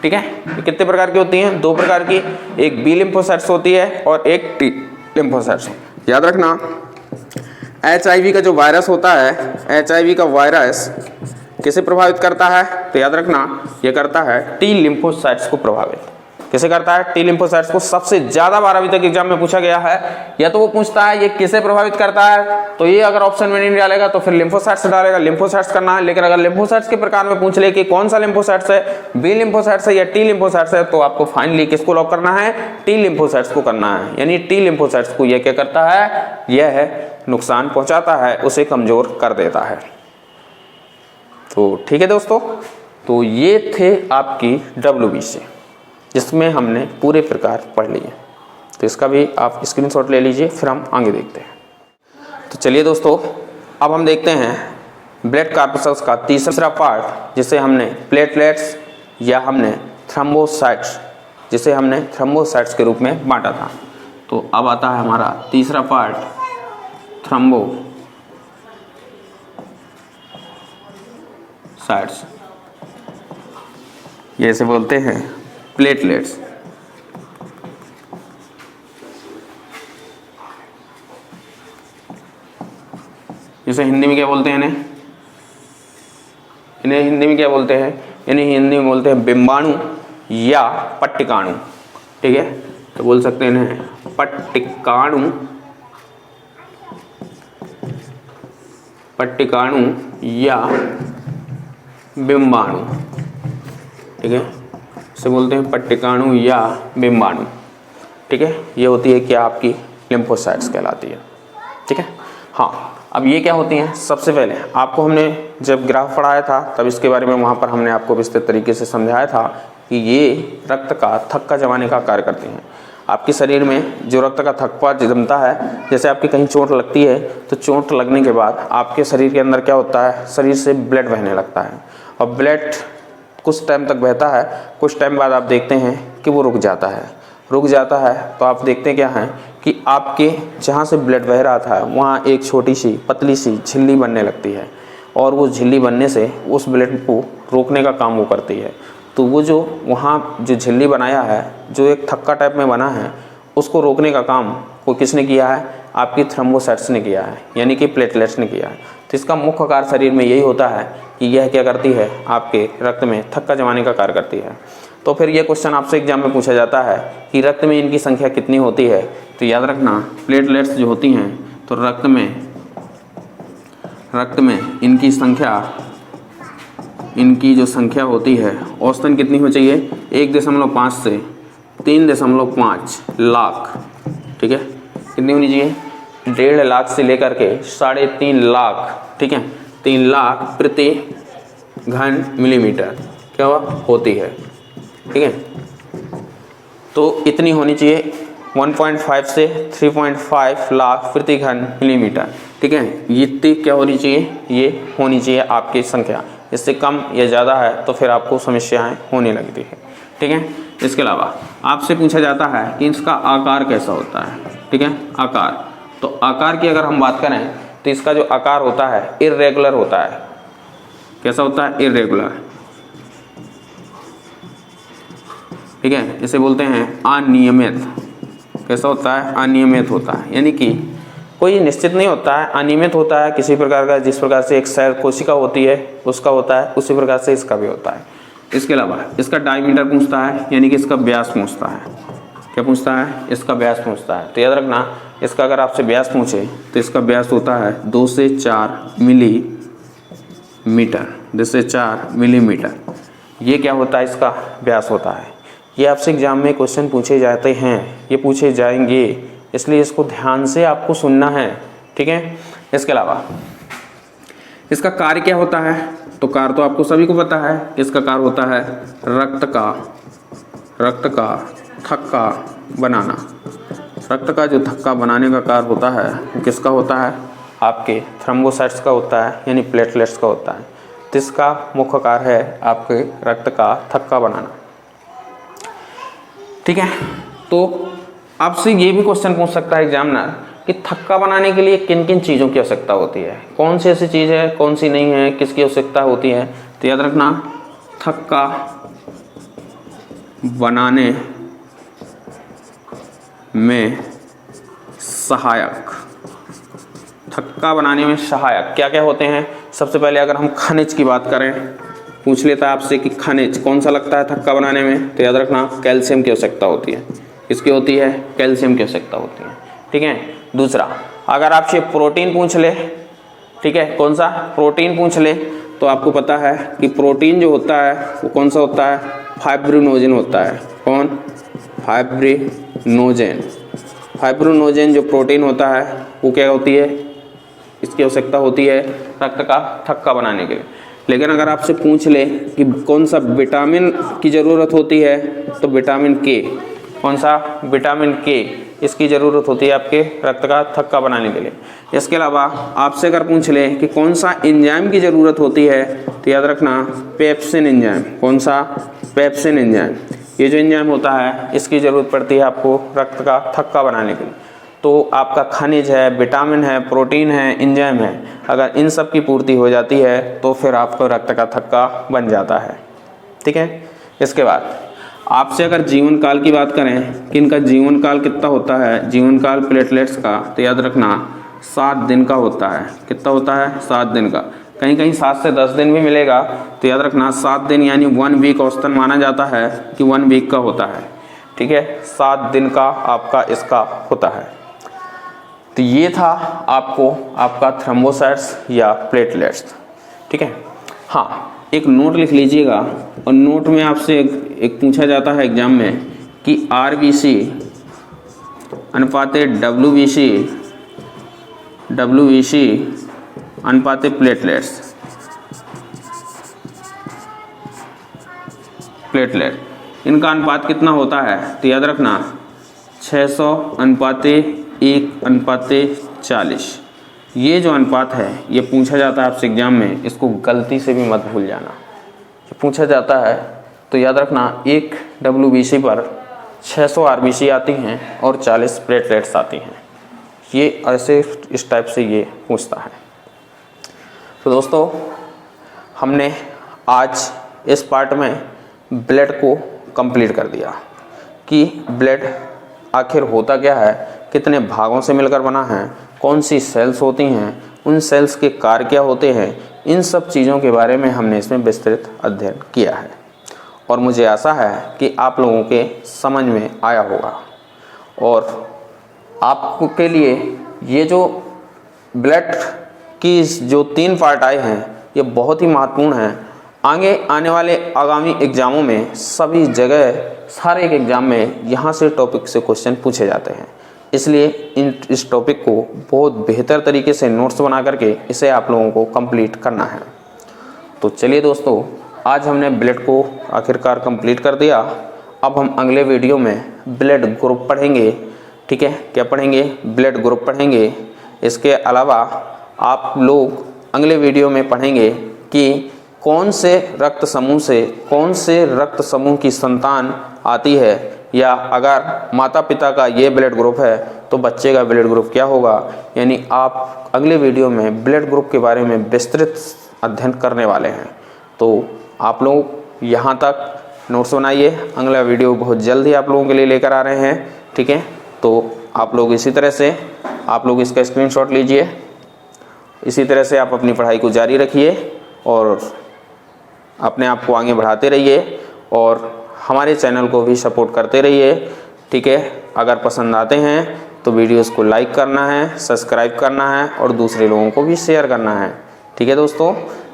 ठीक है, ये कितने प्रकार की होती हैं, 2 प्रकार की, एक बी लिम्फोसाइट्स होती है और एक टी लिम्फोसाइट्स। याद रखना HIV का जो वायरस होता है, HIV का वायरस किसे प्रभावित करता है, तो याद रखना ये करता है टी लिम्फोसाइट्स को प्रभावित। किसे करता है, टी लिम्फोसाइट्स को। सबसे ज्यादा बार अभी तक एग्जाम में पूछा गया है, या तो वो पूछता है ये किसे प्रभावित करता है, तो ये अगर ऑप्शन में नहीं डालेगा तो फिर लिम्फोसाइट्स डालेगा, लिम्फोसाइट्स करना है। लेकिन अगर लिम्फोसाइट्स के प्रकार में पूछ ले कि कौन सा लिम्फोसाइट्स है, बी लिम्फोसाइट्स है या टी लिम्फोसाइट्स है, तो आपको फाइनली किसको लॉक करना है, टी लिम्फोसाइट्स को करना है। यानी टी लिम्फोसाइट्स को यह क्या करता है, यह नुकसान पहुंचाता है, उसे कमजोर कर देता है। तो ठीक है दोस्तों, तो ये थे आपकी WBC जिसमें हमने पूरे प्रकार पढ़ लिए। तो इसका भी आप स्क्रीनशॉट ले लीजिए, फिर हम आगे देखते हैं। तो चलिए दोस्तों, अब हम देखते हैं ब्लड कॉर्पस्कल्स का तीसरा पार्ट जिसे हमने प्लेटलेट्स या हमने थ्रोम्बोसाइट्स जिसे हमने थ्रोम्बोसाइट्स के रूप में बांटा था। तो अब आता है हमारा तीसरा पार्ट थ्रोम्बोसाइट्स, ये इसे बोलते हैं प्लेटलेट्स। जिसे हिंदी में क्या बोलते हैं, इन्हें हिंदी में क्या बोलते हैं, इन्हें हिंदी में बोलते हैं बिंबाणु या पट्टिकाणु। ठीक है, तो बोल सकते हैं इन्हें पट्टिकाणु, पट्टिकाणु या बिंबाणु। ठीक है, इसे बोलते हैं पट्टिकाणु या बिंबाणु। ठीक है, ये होती है क्या आपकी लिम्फोसाइट्स कहलाती है। ठीक है, हाँ, अब ये क्या होती हैं, सबसे पहले आपको हमने जब ग्राफ पढ़ाया था तब इसके बारे में वहाँ पर हमने आपको विस्तृत तरीके से समझाया था कि ये रक्त का थक्का जमाने का कार्य करते हैं। आपके शरीर में जो रक्त का थक्का जमता है, जैसे आपकी कहीं चोट लगती है तो चोट लगने के बाद आपके शरीर के अंदर क्या होता है, शरीर से ब्लड बहने लगता है और ब्लड कुछ टाइम तक बहता है, कुछ टाइम बाद आप देखते हैं कि वो रुक जाता है। तो आप देखते हैं क्या है कि आपके जहाँ से ब्लड बह रहा था वहाँ एक छोटी सी पतली सी झिल्ली बनने लगती है और वो झिल्ली बनने से उस ब्लड को रोकने का काम वो करती है। तो वो जो वहाँ जो झिल्ली बनाया है, जो एक थक्का टाइप में बना है, उसको रोकने का काम वो किसने किया है, आपकी थ्रोम्बोसाइट्स ने किया है, यानी कि प्लेटलेट्स ने किया है। तो इसका मुख्य कार्य शरीर में यही होता है कि यह क्या करती है, आपके रक्त में थक्का जमाने का कार्य करती है। तो फिर ये क्वेश्चन आपसे एग्जाम में पूछा जाता है कि रक्त में इनकी संख्या कितनी होती है। तो याद रखना, प्लेटलेट्स जो होती हैं तो रक्त में इनकी जो संख्या होती है औसतन कितनी हो चाहिए, 1.5 से 3.5 लाख। ठीक है, कितनी होनी चाहिए, 1.5 लाख से लेकर के 3.5 लाख। ठीक है, 3 लाख प्रति घन मिलीमीटर क्या होती है। ठीक है, तो इतनी होनी चाहिए, 1.5 से 3.5 लाख प्रति घन मिलीमीटर। ठीक है, ये इतनी क्या होनी चाहिए, ये होनी चाहिए आपकी संख्या। इससे कम या ज़्यादा है तो फिर आपको समस्याएं होने लगती है। ठीक है, इसके अलावा आपसे पूछा जाता है कि इसका आकार कैसा होता है। ठीक है, आकार, तो आकार की अगर हम बात करें तो इसका जो आकार होता है इर्रेगुलर होता है। कैसा होता है, इर्रेगुलर। ठीक है, इसे बोलते हैं अनियमित। कैसा होता है, अनियमित होता है, यानी कि कोई निश्चित नहीं होता है, अनियमित होता है किसी प्रकार का। जिस प्रकार से एक सेल कोशिका होती है उसका होता है, उसी प्रकार से इसका भी होता है। इसके अलावा इसका डायमीटर पूछता है, यानी कि इसका व्यास पूछता है। क्या पूछता है, इसका व्यास पूछता है। तो याद रखना, इसका अगर आपसे व्यास पूछे तो इसका व्यास होता है 2 से 4 मिलीमीटर। 2 से 4 मिलीमीटर ये क्या होता है, इसका व्यास होता है। ये आपसे एग्जाम में क्वेश्चन पूछे जाते हैं, ये पूछे जाएंगे, इसलिए इसको ध्यान से आपको सुनना है। ठीक है, इसके अलावा इसका कार्य क्या होता है, तो कार्य तो आपको सभी को पता है। इसका कार्य होता है रक्त का थक्का बनाना। रक्त का जो थक्का बनाने का कार्य होता है वो किसका होता है, आपके थ्रोम्बोसाइट्स का होता है, यानी प्लेटलेट्स का होता है। तो इसका मुख्य कार्य है आपके रक्त का थक्का बनाना। ठीक है, तो आपसे ये भी क्वेश्चन पूछ सकता है एग्जामिनर कि थक्का बनाने के लिए किन किन चीज़ों की आवश्यकता होती है, कौन सी ऐसी चीज़ है, कौन सी नहीं है, किसकी आवश्यकता होती है। तो याद रखना, थक्का बनाने में सहायक। थक्का बनाने में सहायक क्या क्या होते हैं। सबसे पहले अगर हम खनिज की बात करें, पूछ लेता है आपसे कि खनिज कौन सा लगता है थक्का बनाने में। तो याद रखना, कैल्शियम की आवश्यकता होती है। किसकी होती है, कैल्शियम की आवश्यकता होती है। ठीक है, दूसरा अगर आपसे प्रोटीन पूछ ले, ठीक है, कौन सा प्रोटीन पूछ ले, तो आपको पता है कि प्रोटीन जो होता है वो कौन सा होता है, फाइब्रिनोजेन होता है। कौन, फाइब्रिनोजेन जो प्रोटीन होता है वो क्या होती है, इसकी आवश्यकता होती है रक्त का थक्का बनाने के लिए। लेकिन अगर आपसे पूछ ले कि कौन सा विटामिन की ज़रूरत होती है तो विटामिन के, कौन सा विटामिन के इसकी ज़रूरत होती है आपके रक्त का थक्का बनाने के लिए। इसके अलावा आपसे अगर पूछ ले कि कौन सा एंजाइम की ज़रूरत होती है तो याद रखना पेप्सिन एंजाइम, कौन सा पेप्सिन एंजाइम, ये जो एंजाइम होता है इसकी ज़रूरत पड़ती है आपको रक्त का थक्का बनाने के लिए। तो आपका खनिज है, विटामिन है, प्रोटीन है, एंजाइम है, अगर इन सब की पूर्ति हो जाती है तो फिर आपको रक्त का थक्का बन जाता है। ठीक है, इसके बाद आपसे अगर जीवन काल की बात करें कि इनका जीवन काल कितना होता है, जीवन काल प्लेटलेट्स का, तो याद रखना 7 दिन का होता है। कितना होता है? 7 दिन का। कहीं कहीं 7 से 10 दिन भी मिलेगा, तो याद रखना 7 दिन यानी 1 वीक औसतन माना जाता है कि 1 वीक का होता है। ठीक है, 7 दिन का आपका इसका होता है। तो ये था आपको आपका थ्रोम्बोसाइट्स या प्लेटलेट्स। ठीक है, हाँ एक नोट लिख लीजिएगा, और नोट में आपसे एक पूछा जाता है एग्जाम में कि आरबीसी अनुपाते डब्ल्यूबीसी अनुपाते प्लेटलेट, इनका अनुपात कितना होता है? तो याद रखना 600 अनुपाते 1:40। ये जो अनुपात है ये पूछा जाता है आपसे एग्जाम में, इसको गलती से भी मत भूल जाना। ये पूछा जाता है तो याद रखना 1 WBC पर 600 RBC आती हैं और 40 प्लेटलेट्स आती हैं। ये ऐसे इस टाइप से ये पूछता है। तो दोस्तों हमने आज इस पार्ट में ब्लड को कंप्लीट कर दिया कि ब्लड आखिर होता क्या है, कितने भागों से मिलकर बना है, कौन सी सेल्स होती हैं, उन सेल्स के कार्य क्या होते हैं, इन सब चीज़ों के बारे में हमने इसमें विस्तृत अध्ययन किया है। और मुझे आशा है कि आप लोगों के समझ में आया होगा। और आपके लिए ये जो ब्लड की जो 3 पार्ट आए हैं ये बहुत ही महत्वपूर्ण हैं। आगे आने वाले आगामी एग्ज़ामों में सभी जगह सारे एक एग्ज़ाम में यहाँ से टॉपिक से क्वेश्चन पूछे जाते हैं, इसलिए इस टॉपिक को बहुत बेहतर तरीके से नोट्स बना करके इसे आप लोगों को कंप्लीट करना है। तो चलिए दोस्तों, आज हमने ब्लड को आखिरकार कंप्लीट कर दिया। अब हम अगले वीडियो में ब्लड ग्रुप पढ़ेंगे। ठीक है, क्या पढ़ेंगे? ब्लड ग्रुप पढ़ेंगे। इसके अलावा आप लोग अगले वीडियो में पढ़ेंगे कि कौन से रक्त समूह की संतान आती है, या अगर माता पिता का ये ब्लड ग्रुप है तो बच्चे का ब्लड ग्रुप क्या होगा। यानी आप अगले वीडियो में ब्लड ग्रुप के बारे में विस्तृत अध्ययन करने वाले हैं। तो आप लोग यहाँ तक नोट्स बनाइए, अगला वीडियो बहुत जल्द ही आप लोगों के लिए लेकर आ रहे हैं। ठीक है, तो आप लोग इसी तरह से आप लोग इसका स्क्रीनशॉट लीजिए, इसी तरह से आप अपनी पढ़ाई को जारी रखिए और अपने आप को आगे बढ़ाते रहिए और हमारे चैनल को भी सपोर्ट करते रहिए। ठीक है, अगर पसंद आते हैं तो वीडियोस को लाइक करना है, सब्सक्राइब करना है और दूसरे लोगों को भी शेयर करना है। ठीक है दोस्तों,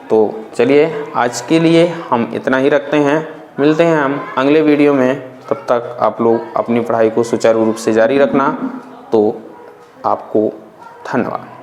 तो चलिए आज के लिए हम इतना ही रखते हैं। मिलते हैं हम अगले वीडियो में, तब तक आप लोग अपनी पढ़ाई को सुचारू रूप से जारी रखना। तो आपको धन्यवाद।